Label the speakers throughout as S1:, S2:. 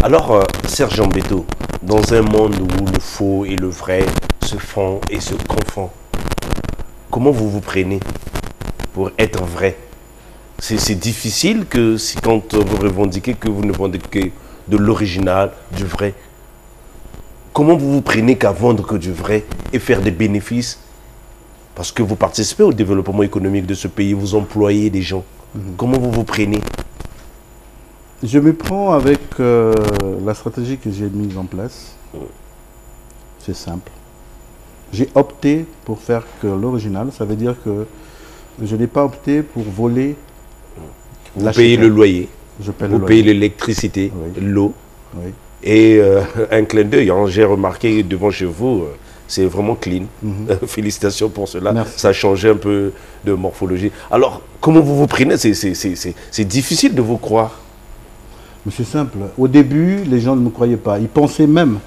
S1: Alors, Serge Mbeto, dans un monde où le faux et le vrai se font et se confondent, comment vous vous prenez pour être vrai? C'est difficile que si quand vous revendiquez que vous ne vendez que de l'original, du vrai. Comment vous vous prenez qu'à vendre que du vrai et faire des bénéfices? Parce que vous participez au développement économique de ce pays, vous employez des gens. Comment vous vous prenez?
S2: Je me prends avec la stratégie que j'ai mise en place. C'est simple. J'ai opté pour faire que l'original. Ça veut dire que je n'ai pas opté pour voler.
S1: Vous payez le loyer,
S2: je paye
S1: vous payez l'électricité,
S2: oui.
S1: l'eau.
S2: Oui.
S1: Et un clin d'œil, hein, j'ai remarqué devant chez vous, c'est vraiment clean. Félicitations pour cela.
S2: Merci.
S1: Ça a changé un peu de morphologie. Alors, comment vous vous prenez? C'est difficile de vous croire.
S2: Mais c'est simple. Au début, les gens ne me croyaient pas. Ils pensaient même,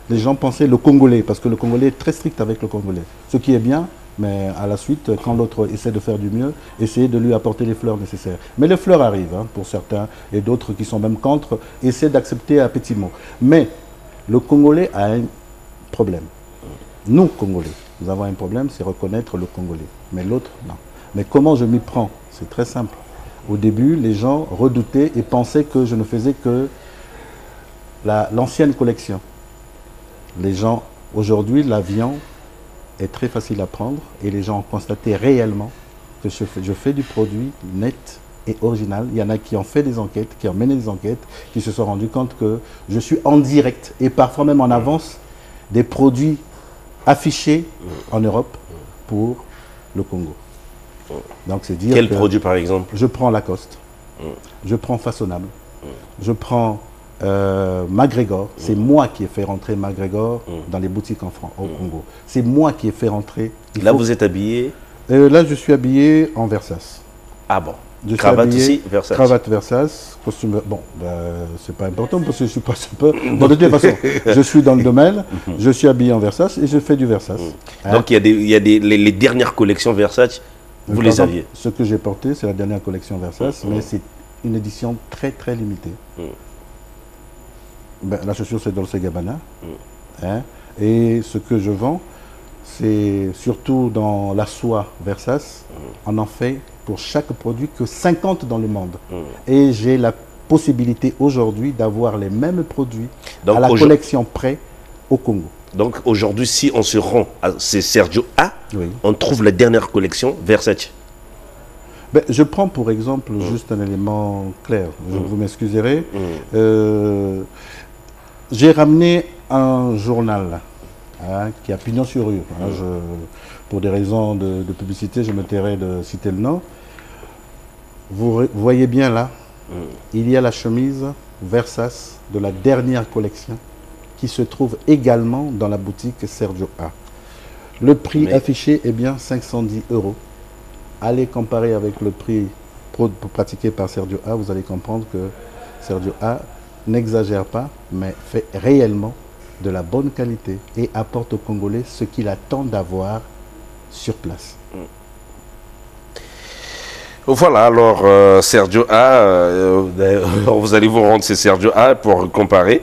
S2: les gens pensaient le Congolais, parce que le Congolais est très strict avec le Congolais. Ce qui est bien, mais à la suite, quand l'autre essaie de faire du mieux, essayer de lui apporter les fleurs nécessaires. Mais les fleurs arrivent, pour certains, et d'autres qui sont même contre, essaient d'accepter à petits mots. Mais le Congolais a un problème. Nous, Congolais, nous avons un problème, c'est reconnaître le Congolais. Mais l'autre, non. Mais comment je m'y prends? C'est très simple. Au début, les gens redoutaient et pensaient que je ne faisais que l'ancienne collection. Les gens, aujourd'hui, l'avion est très facile à prendre et les gens ont constaté réellement que je fais du produit net et original. Il y en a qui ont fait des enquêtes, qui ont mené des enquêtes, qui se sont rendus compte que je suis en direct et parfois même en avance des produits affichés en Europe pour le Congo. Donc c'est dire
S1: quel produit par exemple?
S2: Je prends Lacoste, je prends Façonnable, je prends McGregor. C'est moi qui ai fait rentrer McGregor dans les boutiques au Congo. C'est moi qui ai fait rentrer.
S1: Là vous êtes habillé?
S2: Là je suis habillé en Versace.
S1: Ah bon? Cravate aussi, Versace.
S2: Cravate Versace, costume. Bon, c'est pas important parce que je suis pas super. Bon, de toute façon, je suis dans le domaine, je suis habillé en Versace et je fais du Versace.
S1: Donc il y a les dernières collections Versace, vous les aviez?
S2: Ce que j'ai porté, c'est la dernière collection Versace, mais c'est une édition très très limitée. La chaussure, c'est Dolce Gabbana. Et ce que je vends, c'est surtout dans la soie Versace. On en fait pour chaque produit que 50 dans le monde. Et j'ai la possibilité aujourd'hui d'avoir les mêmes produits donc, à la collection près au Congo.
S1: Donc aujourd'hui, si on se rend à Sergio A, on trouve la dernière collection Versace.
S2: Je prends pour exemple juste un élément clair. Vous m'excuserez. J'ai ramené un journal qui a pignon sur rue. Pour des raisons de publicité, je me tairai de citer le nom. Vous voyez bien là, il y a la chemise Versace de la dernière collection qui se trouve également dans la boutique Sergio A. Le prix affiché est bien 510 €. Allez comparer avec le prix pratiqué par Sergio A, vous allez comprendre que Sergio A n'exagère pas, mais fait réellement de la bonne qualité et apporte aux Congolais ce qu'il attend d'avoir sur place.
S1: Voilà, alors Sergio A, vous allez vous rendre chez Sergio A pour comparer.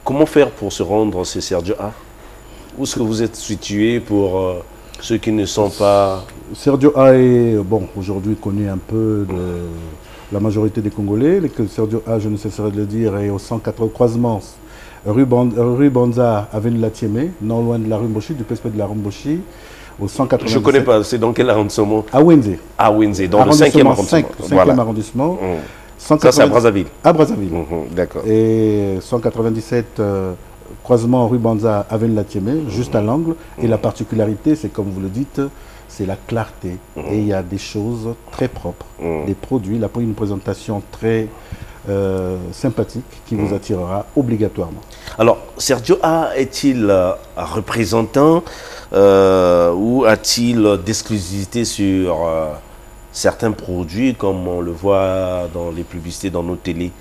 S1: Comment faire pour se rendre chez Sergio A? Où est-ce que vous êtes situé pour ceux qui ne sont pas...
S2: Sergio A est aujourd'hui connu un peu de la majorité des Congolais. Sergio A, je ne cesserai de le dire, est au 180 croisements rue Banza, avenue Latiémé, non loin de la rue Mboshi, du PSP de la rue Mboshi. Au 197.
S1: Je ne connais pas, c'est dans quel arrondissement?
S2: À Wenze.
S1: À Wenze, dans le 5e arrondissement.
S2: 5e arrondissement.
S1: Ça, c'est à Brazzaville.
S2: À Brazzaville.
S1: D'accord.
S2: Et 197 croisement rue Banza, avenue Latiémé, juste à l'angle. Et la particularité, c'est comme vous le dites, c'est la clarté. Et il y a des choses très propres, des produits, une présentation très sympathique qui vous attirera obligatoirement.
S1: Alors, Sergio A est-il représentant ou a-t-il d'exclusivité sur certains produits comme on le voit dans les publicités, dans nos télés?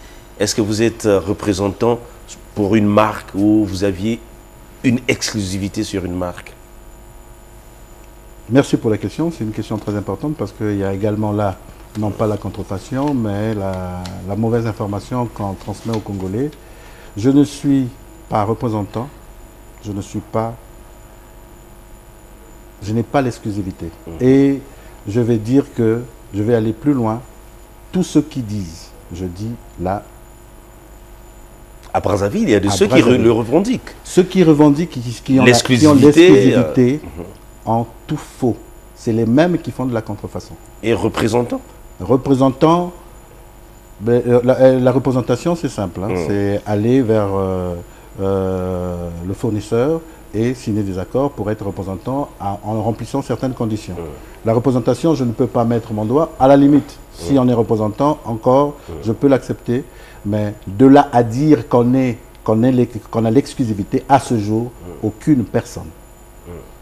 S1: Est-ce que vous êtes représentant pour une marque ou vous aviez une exclusivité sur une marque?
S2: Merci pour la question, c'est une question très importante parce qu'il y a également là non pas la contrefaçon, mais la mauvaise information qu'on transmet aux Congolais. Je ne suis pas représentant, je n'ai pas l'exclusivité. Et je vais dire que je vais aller plus loin. Tous ceux qui disent, je dis là.
S1: À Brazzaville, il y a de ceux qui le revendiquent.
S2: Ceux qui revendiquent, qui ont l'exclusivité, en tout faux. C'est les mêmes qui font de la contrefaçon.
S1: Et représentants?
S2: Représentants, la représentation, c'est simple. Hein, c'est aller vers le fournisseur et signer des accords pour être représentant en remplissant certaines conditions. La représentation, je ne peux pas mettre mon doigt. À la limite, si on est représentant, encore, je peux l'accepter. Mais de là à dire qu'on a l'exclusivité, à ce jour, aucune personne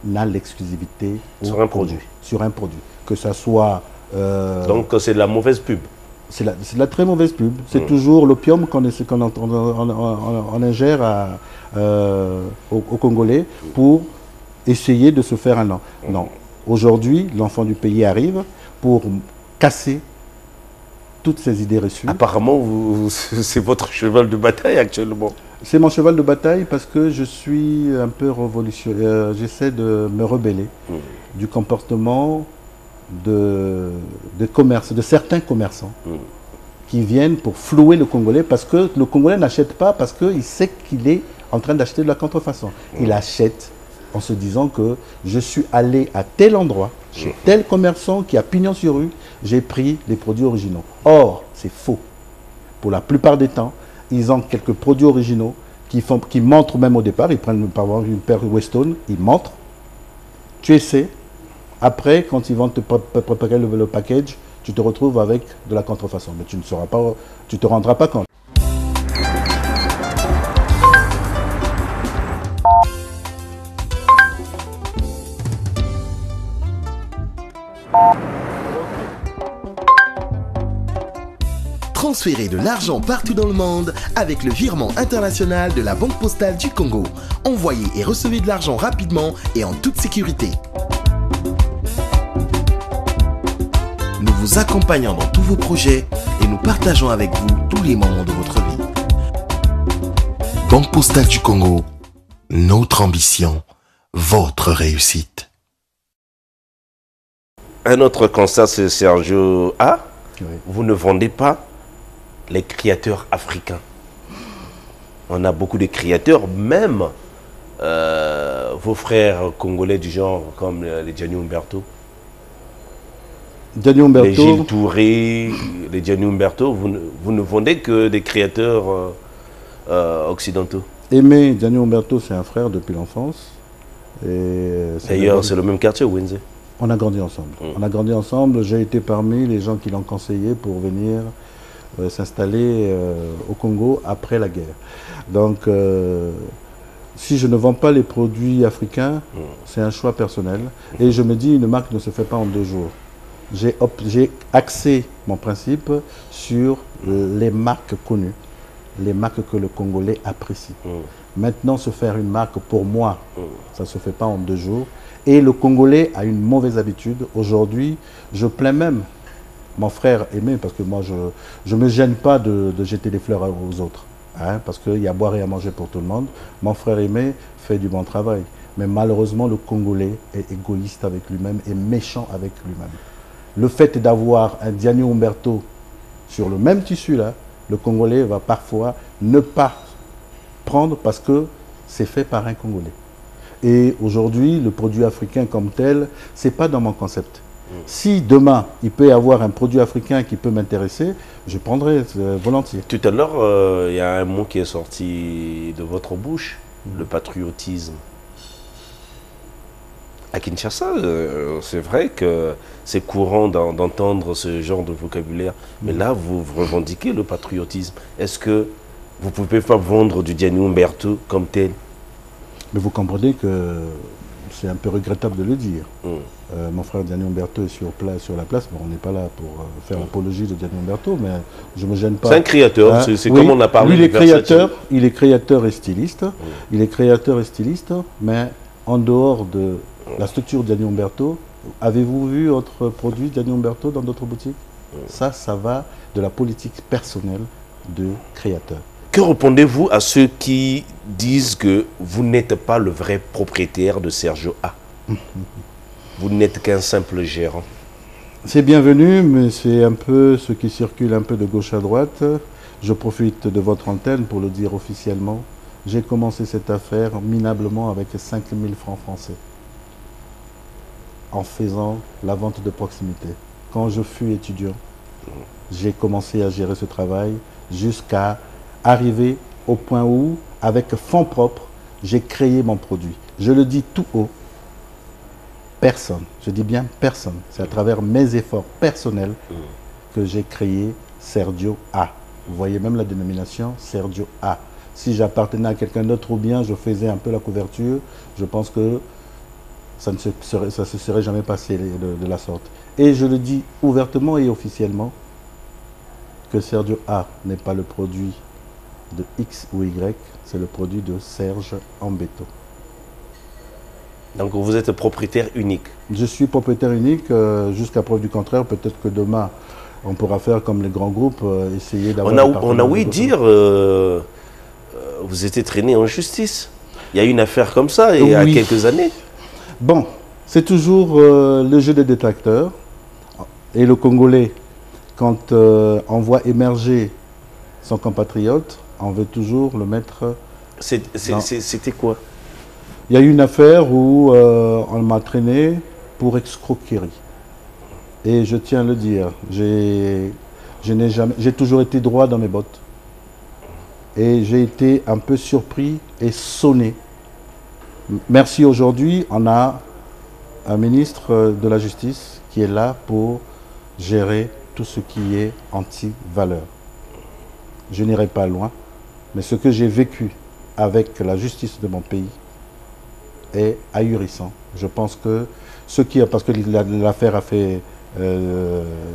S2: n'a l'exclusivité
S1: sur un produit.
S2: Sur un produit. Que ça soit...
S1: Donc c'est de la mauvaise pub.
S2: C'est de la très mauvaise pub. C'est toujours l'opium qu'on ingère aux Congolais pour essayer de se faire un nom. Non. Aujourd'hui, l'enfant du pays arrive pour casser toutes ces idées reçues.
S1: Apparemment, c'est votre cheval de bataille actuellement.
S2: C'est mon cheval de bataille parce que je suis un peu révolutionnaire. J'essaie de me rebeller du comportement de certains commerçants qui viennent pour flouer le Congolais parce que le Congolais n'achète pas parce qu'il sait qu'il est en train d'acheter de la contrefaçon. Il achète en se disant que je suis allé à tel endroit, chez tel commerçant qui a pignon sur rue, j'ai pris des produits originaux. Or, c'est faux. Pour la plupart des temps, ils ont quelques produits originaux qui montrent même au départ. Ils prennent par exemple une paire Weston, ils montrent. Tu essaies. Après, quand ils vont te préparer le package, tu te retrouves avec de la contrefaçon. Mais tu ne te rendras pas compte.
S3: Transférez de l'argent partout dans le monde avec le virement international de la Banque Postale du Congo. Envoyez et recevez de l'argent rapidement et en toute sécurité. Nous vous accompagnons dans tous vos projets et nous partageons avec vous tous les moments de votre vie. Banque Postale du Congo, notre ambition, votre réussite.
S1: Un autre constat, c'est Sergio A.
S2: Oui.
S1: Vous ne vendez pas les créateurs africains. On a beaucoup de créateurs, même vos frères congolais du genre comme les Gianni Umberto.
S2: Gianni Umberto.
S1: Les Gilles Touré, les Gianni Umberto, vous ne vendez que des créateurs occidentaux.
S2: Aimé Gianni Umberto, c'est un frère depuis l'enfance.
S1: D'ailleurs, c'est le même quartier, Windsor.
S2: On a grandi ensemble. On a grandi ensemble. J'ai été parmi les gens qui l'ont conseillé pour venir s'installer au Congo après la guerre. Donc, si je ne vends pas les produits africains, c'est un choix personnel. Et je me dis, une marque ne se fait pas en 2 jours. J'ai axé mon principe sur les marques connues, les marques que le Congolais apprécie. Maintenant, se faire une marque, pour moi, ça ne se fait pas en 2 jours. Et le Congolais a une mauvaise habitude. Aujourd'hui, je plains même mon frère Aimé, parce que moi, je ne me gêne pas de jeter des fleurs aux autres. Hein, parce qu'il y a à boire et à manger pour tout le monde. Mon frère Aimé fait du bon travail. Mais malheureusement, le Congolais est égoïste avec lui-même et méchant avec lui-même. Le fait d'avoir un Gianni Umberto sur le même tissu-là, le Congolais va parfois ne pas prendre parce que c'est fait par un Congolais. Et aujourd'hui, le produit africain comme tel, ce n'est pas dans mon concept. Si demain, il peut y avoir un produit africain qui peut m'intéresser, je prendrai volontiers.
S1: Tout à l'heure, il y a un mot qui est sorti de votre bouche, le patriotisme. À Kinshasa, c'est vrai que c'est courant d'entendre ce genre de vocabulaire. Mais là, vous revendiquez le patriotisme. Est-ce que vous ne pouvez pas vendre du Gianni Umberto comme tel?
S2: Mais vous comprenez que c'est un peu regrettable de le dire. Mon frère Gianni Umberto est sur la place. Bon, on n'est pas là pour faire l'apologie de Gianni Umberto, mais je ne me gêne pas.
S1: C'est un créateur, hein? C'est oui, comme on a parlé.
S2: Lui, il est créateur et styliste. Il est créateur et styliste, mais en dehors de la structure Gianni Umberto, avez-vous vu autre produit Gianni Umberto dans d'autres boutiques? Ça va de la politique personnelle de créateur.
S1: Que répondez-vous à ceux qui disent que vous n'êtes pas le vrai propriétaire de Sergio A? Vous n'êtes qu'un simple gérant.
S2: C'est bienvenu, mais c'est un peu ce qui circule un peu de gauche à droite. Je profite de votre antenne pour le dire officiellement. J'ai commencé cette affaire minablement avec 5 000 francs français, en faisant la vente de proximité. Quand je fus étudiant, j'ai commencé à gérer ce travail jusqu'à arriver au point où, avec fonds propres, j'ai créé mon produit. Je le dis tout haut, personne, je dis bien personne, c'est à travers mes efforts personnels que j'ai créé Sergio A. Vous voyez même la dénomination Sergio A. Si j'appartenais à quelqu'un d'autre ou bien je faisais un peu la couverture, je pense que ça ne se serait jamais passé de la sorte. Et je le dis ouvertement et officiellement que Sergio A n'est pas le produit de X ou Y, c'est le produit de Serge Ambeto.
S1: Donc vous êtes propriétaire unique.
S2: Je suis propriétaire unique jusqu'à preuve du contraire. Peut-être que demain, on pourra faire comme les grands groupes, essayer d'avoir...
S1: On a ouï dire, vous étiez traîné en justice. Il y a eu une affaire comme ça il y a quelques années.
S2: Bon, c'est toujours le jeu des détracteurs. Et le Congolais, quand on voit émerger son compatriote, on veut toujours le mettre...
S1: C'était quoi?
S2: Il y a eu une affaire où on m'a traîné pour escroquerie. Et je tiens à le dire, j'ai toujours été droit dans mes bottes. Et j'ai été un peu surpris et sonné. Merci, aujourd'hui, on a un ministre de la Justice qui est là pour gérer tout ce qui est anti-valeur. Je n'irai pas loin, mais ce que j'ai vécu avec la justice de mon pays est ahurissant. Je pense que parce que l'affaire a fait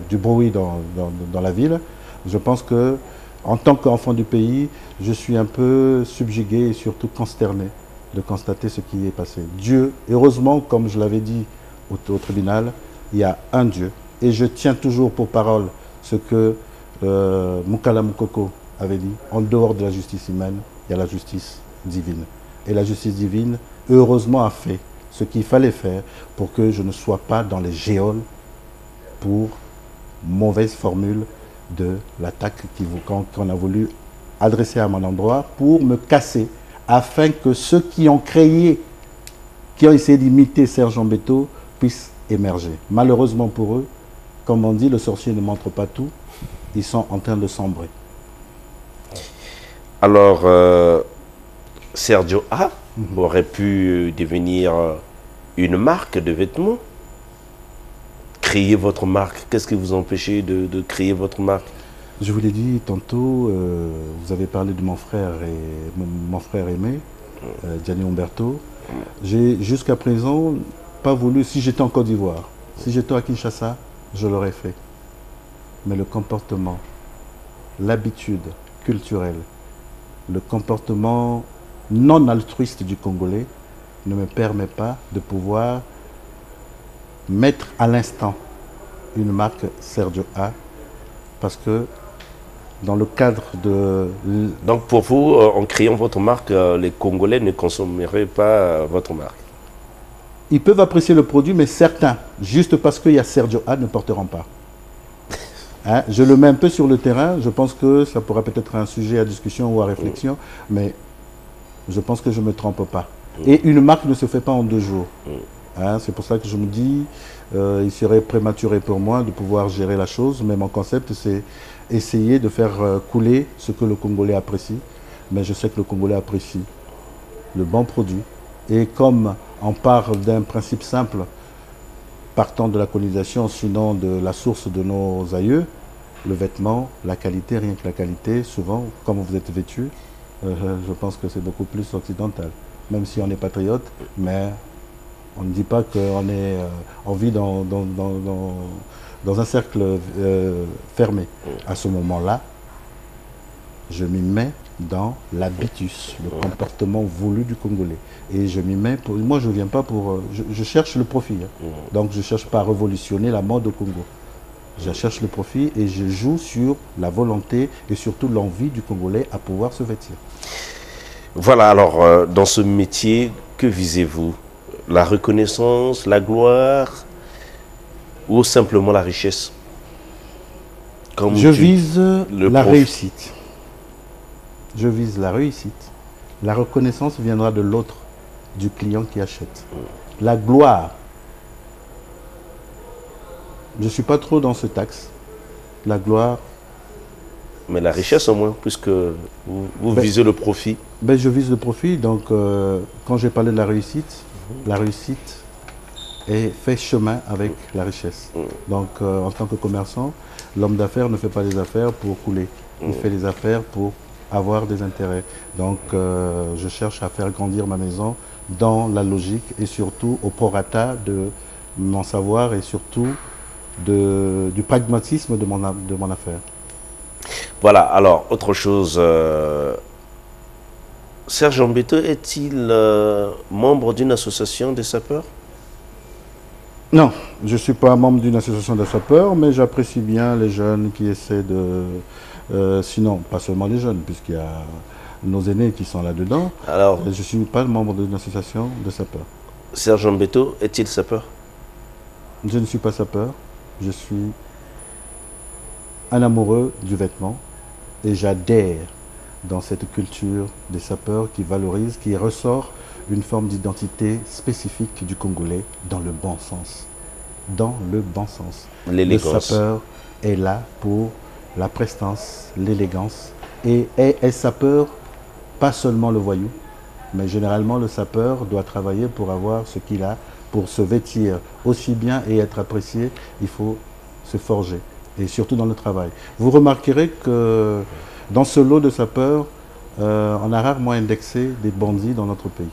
S2: du bruit dans la ville, je pense que en tant qu'enfant du pays, je suis un peu subjugué et surtout consterné de constater ce qui est passé. Dieu, heureusement, comme je l'avais dit au tribunal, il y a un Dieu. Et je tiens toujours pour parole ce que Mukala Mukoko avait dit. En dehors de la justice humaine, il y a la justice divine. Et la justice divine, heureusement, a fait ce qu'il fallait faire pour que je ne sois pas dans les géoles pour mauvaise formule de l'attaque qu'on a voulu adresser à mon endroit pour me casser, afin que ceux qui ont essayé d'imiter Serge Ambeto puissent émerger. Malheureusement pour eux, comme on dit, le sorcier ne montre pas tout, ils sont en train de sombrer.
S1: Alors, Sergio A aurait pu devenir une marque de vêtements. Créer votre marque. Qu'est-ce qui vous empêchez de créer votre marque?
S2: Je vous l'ai dit tantôt, vous avez parlé de mon frère aimé, Gianni Umberto. J'ai jusqu'à présent pas voulu, si j'étais en Côte d'Ivoire, si j'étais à Kinshasa, je l'aurais fait. Mais le comportement, l'habitude culturelle, le comportement non altruiste du Congolais ne me permet pas de pouvoir mettre à l'instant une marque Sergio A, parce que dans le cadre de...
S1: Donc pour vous, en créant votre marque, les Congolais ne consommeraient pas votre marque?
S2: Ils peuvent apprécier le produit, mais certains, juste parce qu'il y a Sergio A, ne porteront pas. Hein? Je le mets un peu sur le terrain, je pense que ça pourra peut-être être un sujet à discussion ou à réflexion, mais je pense que je ne me trompe pas. Et une marque ne se fait pas en 2 jours. Hein? C'est pour ça que je me dis, il serait prématuré pour moi de pouvoir gérer la chose, mais mon concept, c'est essayer de faire couler ce que le Congolais apprécie. Mais je sais que le Congolais apprécie le bon produit. Et comme on parle d'un principe simple, partant de la colonisation, sinon de la source de nos aïeux, le vêtement, la qualité, rien que la qualité, souvent, comme vous êtes vêtu, je pense que c'est beaucoup plus occidental. Même si on est patriote, mais on ne dit pas qu'on vit dans un cercle fermé. À ce moment-là, je m'y mets dans l'habitus, le comportement voulu du Congolais. Et je m'y mets pour... Moi, je ne viens pas pour... Je cherche le profit. Hein. Donc, je ne cherche pas à révolutionner la mode au Congo. Je cherche le profit et je joue sur la volonté et surtout l'envie du Congolais à pouvoir se vêtir.
S1: Voilà, alors, dans ce métier, que visez-vous? La reconnaissance, la gloire ou simplement la richesse? Comme
S2: Je vise la
S1: prof.
S2: réussite. Je vise la réussite. La reconnaissance viendra de l'autre, du client qui achète. La gloire, je ne suis pas trop dans ce axe. La gloire,
S1: Mais la richesse au moins, puisque vous
S2: Ben-
S1: visez le profit.
S2: ben, je vise le profit. Donc, quand j'ai parlé de la réussite fait chemin avec la richesse. Donc, en tant que commerçant, l'homme d'affaires ne fait pas des affaires pour couler. Il fait des affaires pour avoir des intérêts. Donc, je cherche à faire grandir ma maison dans la logique et surtout au prorata de mon savoir et surtout du pragmatisme de mon affaire.
S1: Voilà, alors, autre chose. Serge Mbeto est-il membre d'une association des sapeurs?
S2: Non, je ne suis pas membre d'une association de sapeurs, mais j'apprécie bien les jeunes qui essaient de... sinon, pas seulement les jeunes, puisqu'il y a nos aînés qui sont là-dedans.
S1: Alors,
S2: Je ne suis pas membre d'une association de sapeurs.
S1: Serge Mbeto est-il sapeur?
S2: Je ne suis pas sapeur, je suis un amoureux du vêtement et j'adhère dans cette culture des sapeurs qui valorise, qui ressort une forme d'identité spécifique du Congolais dans le bon sens. Dans le bon sens. Le
S1: L'élégance.
S2: sapeur est là pour la prestance, l'élégance et est sapeur, pas seulement le voyou, mais généralement le sapeur doit travailler pour avoir ce qu'il a, pour se vêtir aussi bien et être apprécié, il faut se forger, et surtout dans le travail. Vous remarquerez que dans ce lot de sapeurs, on a rarement indexé des bandits dans notre pays.